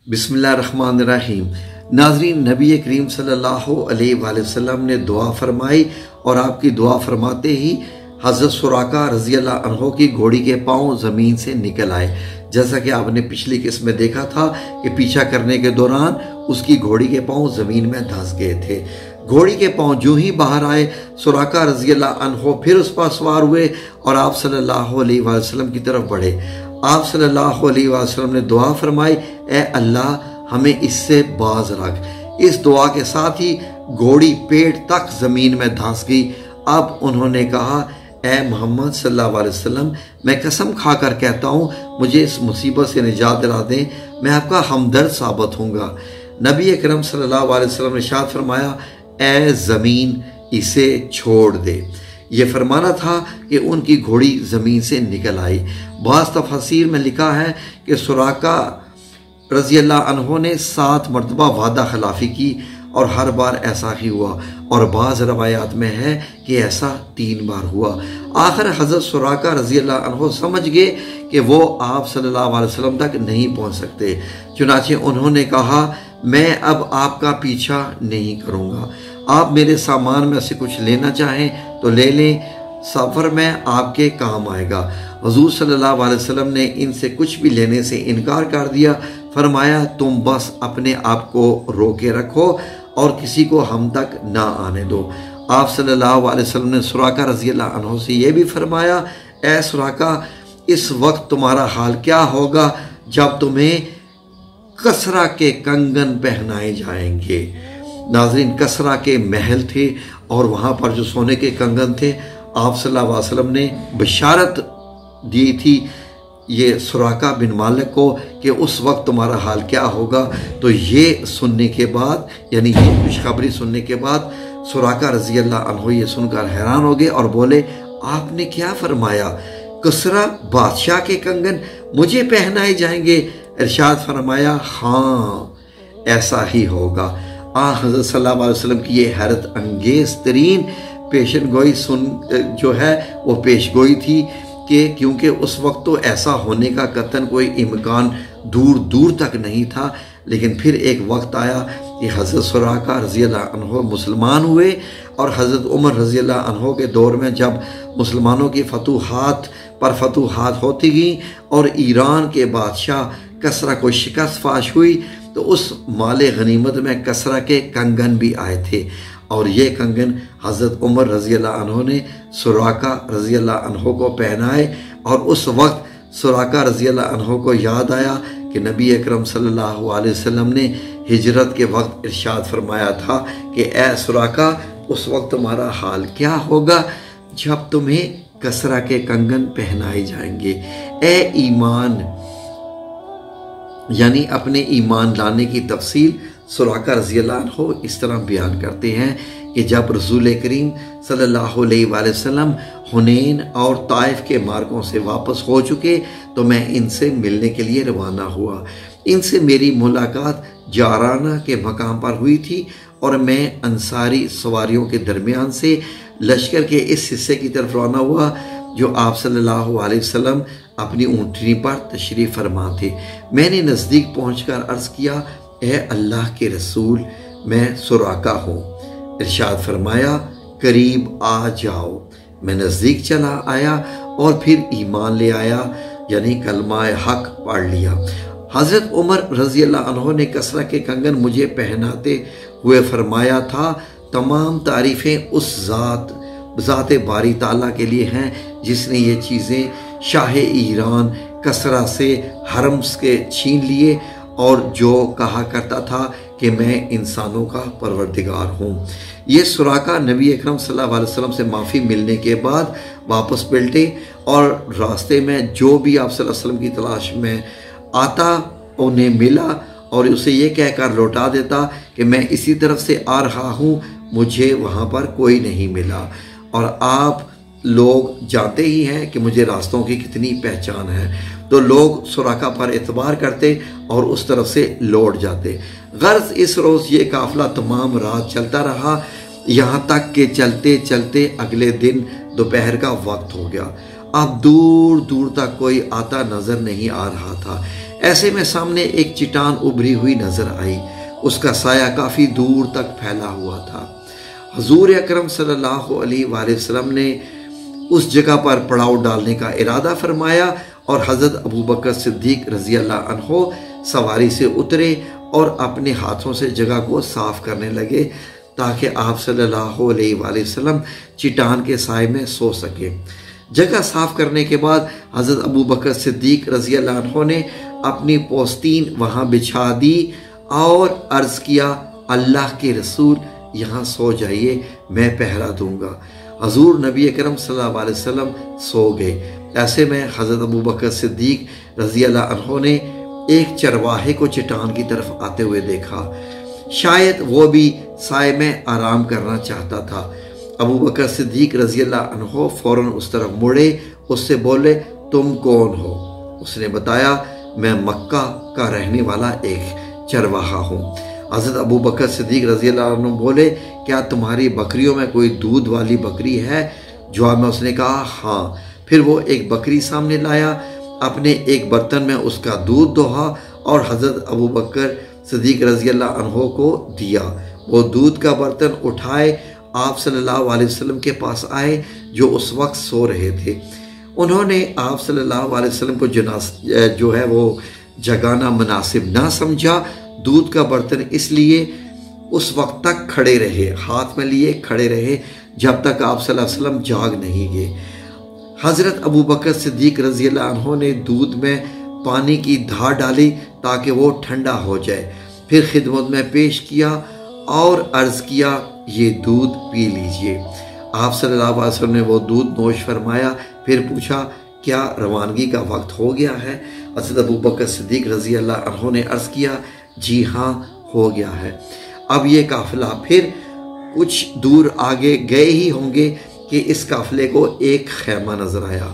बिस्मिल्लाहिर्रहमानिर्रहीम। नाज़रीन, नबी करीम सल्लल्लाहु अलैहि वसल्लम ने दुआ फरमाई और आपकी दुआ फरमाते ही हज़रत सुराका रज़ी अल्लाह अन्हो की घोड़ी के पाँव ज़मीन से निकल आए। जैसा कि आपने पिछली किस्म में देखा था कि पीछा करने के दौरान उसकी घोड़ी के पाँव ज़मीन में धंस गए थे। घोड़ी के पाँव जो ही बाहर आए, सुराका रज़ी अल्लाह अन्हो फिर उस पर सवार हुए और आप सल्लल्लाहु अलैहि वसल्लम की तरफ बढ़े। आप सल्लल्लाहु अलैहि वसल्लम ने दुआ फरमाई, ए अल्लाह हमें इससे बाज रख। इस दुआ के साथ ही घोड़ी पेट तक ज़मीन में धंस गई। अब उन्होंने कहा, ए मोहम्मद सल्लल्लाहु अलैहि वसल्लम, मैं कसम खाकर कहता हूँ मुझे इस मुसीबत से निजात दिला दें, मैं आपका हमदर्द साबित होऊंगा। नबी अकरम सल्लल्लाहु अलैहि वसल्लम ने इरशाद फरमाया, ए ज़मीन इसे छोड़ दे। ये फरमाना था कि उनकी घोड़ी ज़मीन से निकल आई। बाज़ तफसीर में लिखा है कि सुराका रज़ी अल्लाह अन्हो ने 7 मरतबा वादा खिलाफ़ी की और हर बार ऐसा ही हुआ, और बाज़ रवायात में है कि ऐसा 3 बार हुआ। आखिर हज़रत सुराका रज़ी अल्लाह अन्हो समझ गए कि वो आप सल्लल्लाहु अलैहि वसल्लम तक नहीं पहुँच सकते। चुनांचे उन्होंने कहा, मैं अब आपका पीछा नहीं करूँगा। आप मेरे सामान में से कुछ लेना चाहें तो ले लें, सफ़र में आपके काम आएगा। हुज़ूर सल्लल्लाहु अलैहि वसल्लम ने इनसे कुछ भी लेने से इनकार कर दिया। फरमाया, तुम बस अपने आप को रोके रखो और किसी को हम तक ना आने दो। आप सल्लल्लाहु अलैहि वसल्लम ने सुराका रज़ी अल्लाह अन्हो से ये भी फरमाया, ए सुराका, इस वक्त तुम्हारा हाल क्या होगा जब तुम्हें कसरा के कंगन पहनाए जाएंगे। नाज़रीन, कसरा के महल थे और वहाँ पर जो सोने के कंगन थे, आप सल्लल्लाहु अलैहि वसल्लम ने बशारत दी थी ये सुराका बिन मालिक को कि उस वक्त तुम्हारा हाल क्या होगा। तो ये सुनने के बाद, यानी ये खुशखबरी सुनने के बाद सुराका रज़ी अल्लाह अन्हो ये सुनकर हैरान हो गए और बोले, आपने क्या फरमाया? कसरा बादशाह के कंगन मुझे पहनाए जाएंगे? इरशाद फरमाया, हाँ ऐसा ही होगा। हज़रत सल्लल्लाहु अलैहि वसल्लम की ये हैरत अंगेज़ तरीन पेशन गोई जो है वो पेश गोई थी कि क्योंकि उस वक्त तो ऐसा होने का कतन कोई इम्कान दूर दूर तक नहीं था। लेकिन फिर एक वक्त आया कि हज़रत सुराका रज़ी अल्लाह अन्हो मुसलमान हुए, और हज़रत उमर रज़ी अल्लाह अन्हो के दौर में जब मुसलमानों की फतूहात पर फतूहात होती गई और ईरान के बादशाह कसरा को शिकस्त फाश हुई, तो उस माले गनीमत में कसरा के कंगन भी आए थे, और ये कंगन हज़रत उमर रज़ी अल्लाह अन्हो ने सुराका रज़ी अल्लाह अन्हो को पहनाए। और उस वक्त सुराका रज़ी अल्लाह अन्हो को याद आया कि नबी अकरम सल्लल्लाहु अलैहि वसल्लम ने हिजरत के वक्त इरशाद फरमाया था कि ए सुराका, उस वक्त तुम्हारा हाल क्या होगा जब तुम्हें कसरा के कंगन पहनाए जाएंगे। ए ईमान, यानी अपने ईमान लाने की तफसील सुराका रज़ी अल्लाह अन्हो इस तरह बयान करते हैं कि जब रसूल करीम सल्लल्लाहु अलैहि वसल्लम हुनैन और ताइफ के मार्गों से वापस हो चुके तो मैं इनसे मिलने के लिए रवाना हुआ। इनसे मेरी मुलाकात जाराना के मकाम पर हुई थी और मैं अंसारी सवारियों के दरमियान से लश्कर के इस हिस्से की तरफ रवाना हुआ जो आप सल्लल्लाहु अलैहि वसल्लम अपनी ऊँटनी पर तशरीफ़ फरमा थे। मैंने नज़दीक पहुँचकर अर्ज़ किया, ए अल्लाह के रसूल, मैं सुराका हूँ। इरशाद फरमाया, करीब आ जाओ। मैं नज़दीक चला आया और फिर ईमान ले आया, यानी कलमा हक पढ़ लिया। हज़रत उमर रज़ी अल्लाह अन्हो ने कसरा के कंगन मुझे पहनाते हुए फरमाया था, तमाम तारीफ़ें उस ज़ात बारी ताला के लिए हैं जिसने ये चीज़ें शाह ईरान कसरा से हरम के छीन लिए और जो कहा करता था कि मैं इंसानों का परवरदिगार हूँ। ये सुराका नबी अकरम सल्लल्लाहु अलैहि वसल्लम से माफ़ी मिलने के बाद वापस पलटे और रास्ते में जो भी आप सल्लल्लाहु अलैहि वसल्लम की तलाश में आता उन्हें मिला और उसे ये कहकर लौटा देता कि मैं इसी तरफ से आ रहा हूँ, मुझे वहाँ पर कोई नहीं मिला। और आप लोग जानते ही हैं कि मुझे रास्तों की कितनी पहचान है, तो लोग सुराका पर एतबार करते और उस तरफ से लौट जाते। गर्ज इस रोज़ ये काफ़िला तमाम रात चलता रहा, यहाँ तक कि चलते चलते अगले दिन दोपहर का वक्त हो गया। अब दूर दूर तक कोई आता नज़र नहीं आ रहा था। ایسے میں سامنے ایک چٹان ابھری ہوئی نظر آئی، اس کا سایہ کافی دور تک پھیلا ہوا تھا۔ حضور اکرم صلی اللہ علیہ وآلہ وسلم نے اس جگہ پر پڑاؤ ڈالنے کا ارادہ فرمایا اور حضرت ابوبکر صدیق رضی اللہ عنہ سواری سے اترے اور اپنے ہاتھوں سے جگہ کو صاف کرنے لگے تاکہ آپ صلی اللہ علیہ وآلہ وسلم چٹان کے سائے میں سو سکے۔ جگہ صاف کرنے کے بعد حضرت ابوبکر صدیق رضی اللہ عنہ نے اپنی پوستین وہاں بچھا دی اور عرض کیا، اللہ کے رسول یہاں سو جائیے، میں پہرا دوں گا۔ حضور نبی اکرم صلی اللہ علیہ وسلم سو گئے۔ ایسے میں حضرت ابوبکر صدیق رضی اللہ عنہ نے ایک چرواہے کو چٹان کی طرف آتے ہوئے دیکھا، شاید وہ بھی سائے میں آرام کرنا چاہتا تھا۔ ابوبکر صدیق رضی اللہ عنہ فوراً اس طرف مڑے، اس سے بولے، تم کون ہو؟ اس نے بتایا، میں مکہ کا رہنے والا ایک چرواہا ہوں۔ حضرت ابوبکر صدیق رضی اللہ عنہ بولے، کیا تمہاری بکریوں میں کوئی دودھ والی بکری ہے؟ جواب میں اس نے کہا، ہاں۔ پھر وہ ایک بکری سامنے لایا، اپنے ایک برتن میں اس کا دودھ دوہا اور حضرت ابوبکر صدیق رضی اللہ عنہ کو دیا۔ وہ دودھ کا برتن اٹھائے آپ صلی اللہ علیہ وسلم کے پاس آئے جو اس وقت سو رہے تھے۔ انہوں نے آپ صلی اللہ علیہ وسلم کو جو ہے وہ جگانا مناسب نہ سمجھا۔ دودھ کا برتن اس لیے اس وقت تک کھڑے رہے، ہاتھ میں لیے کھڑے رہے جب تک آپ صلی اللہ علیہ وسلم جاگ نہیں گئے۔ حضرت ابوبکر صدیق رضی اللہ عنہ نے دودھ میں پانی کی دھار ڈالی تاکہ وہ ٹھنڈا ہو جائے، پھر خدمت میں پیش کیا اور عرض کیا، یہ دودھ پی لیجئے۔ آپ صلی اللہ علیہ وسلم نے وہ دودھ نوش فرمایا، پھر پوچھا، کیا روانگی کا وقت ہو گیا ہے؟ حضرت ابوبکر صدیق رضی اللہ عنہ نے عرض کیا، جی ہاں ہو گیا ہے۔ اب یہ قافلہ پھر کچھ دور آگے گئے ہی ہوں گے کہ اس قافلے کو ایک خیمہ نظر آیا۔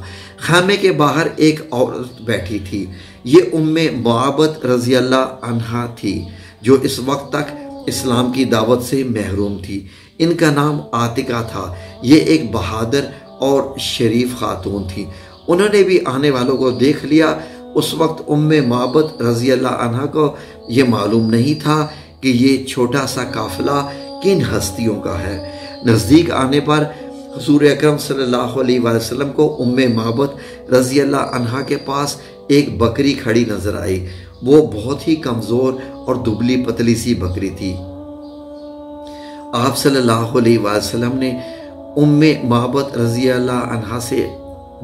خیمے کے باہر ایک عورت بیٹھی تھی، یہ معبد رضی اللہ عنہا تھی جو اس وقت تک اسلام کی دعوت سے محروم تھی۔ ان کا نام عاتقہ تھا۔ یہ ایک بہادر اور شریف خاتون تھی۔ انہوں نے بھی آنے والوں کو دیکھ لیا۔ اس وقت معبد رضی اللہ عنہ کو یہ معلوم نہیں تھا کہ یہ چھوٹا سا قافلہ کن ہستیوں کا ہے۔ نزدیک آنے پر حضور اکرم صلی اللہ علیہ وآلہ وسلم کو معبد رضی اللہ عنہ کے پاس ایک بکری کھڑی نظر آئی۔ وہ بہت ہی کمزور اور دبلی پتلی سی بکری تھی۔ آپ صلی اللہ علیہ وآلہ وسلم نے معبد رضی اللہ عنہ سے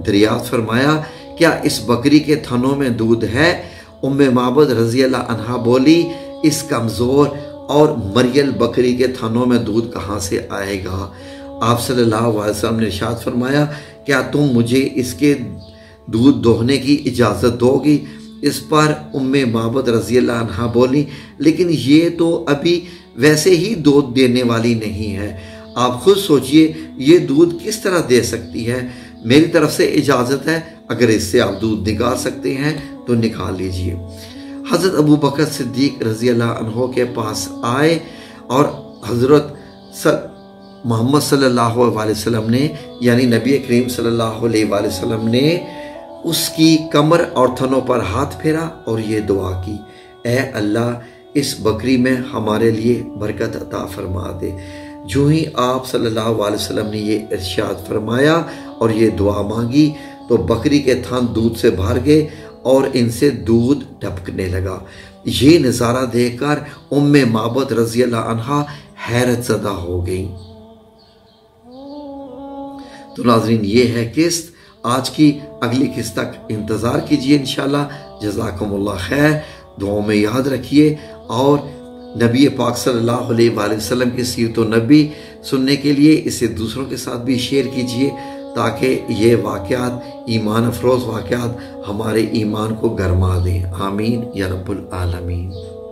دریافت فرمایا، کیا اس بکری کے تھنوں میں دودھ ہے؟ معبد رضی اللہ عنہ بولی، اس کمزور اور مریل بکری کے تھنوں میں دودھ کہاں سے آئے گا؟ آپ صلی اللہ علیہ وسلم نے ارشاد فرمایا، کیا تم مجھے اس کے دودھ دوہنے کی اجازت دو گی؟ اس پر معبد رضی اللہ عنہ بولی، لیکن یہ تو ابھی ویسے ہی دودھ دینے والی نہیں ہے، آپ خود سوچئے یہ دودھ کس طرح دے سکتی ہے؟ میری طرف سے اجازت ہے، اگر اس سے آپ دودھ نکال سکتے ہیں تو نکال لیجئے۔ حضرت ابوبکر صدیق رضی اللہ عنہ کے پاس آئے اور حضرت محمد صلی اللہ علیہ وسلم نے یعنی نبی کریم صلی اللہ علیہ وآلہ وسلم نے اس کی کمر اور تھنوں پر ہاتھ پھیرا اور یہ دعا کی، اے اللہ اس بکری میں ہمارے لیے برکت عطا فرما دے۔ جو ہی آپ صلی اللہ علیہ وسلم نے یہ ارشاد فرمایا اور یہ دعا مانگی تو بکری کے تھن دودھ سے بھر گئے اور ان سے دودھ ٹپکنے لگا۔ یہ نظارہ دیکھ کر معبد رضی اللہ عنہا حیرت زدہ ہو گئی۔ تو ناظرین، یہ ہے قسط۔ آج کی اگلی قسط تک انتظار کیجئے انشاءاللہ۔ جزاکم اللہ خیر، دعاؤں میں یاد رکھیے اور نبی پاک صلی اللہ علیہ وآلہ وسلم کی سیرت و نبی سننے کے لیے اسے دوسروں کے ساتھ بھی شیئر کیجئے تاکہ یہ واقعات، ایمان افروز واقعات ہمارے ایمان کو گرما دیں۔ آمین یا رب العالمین۔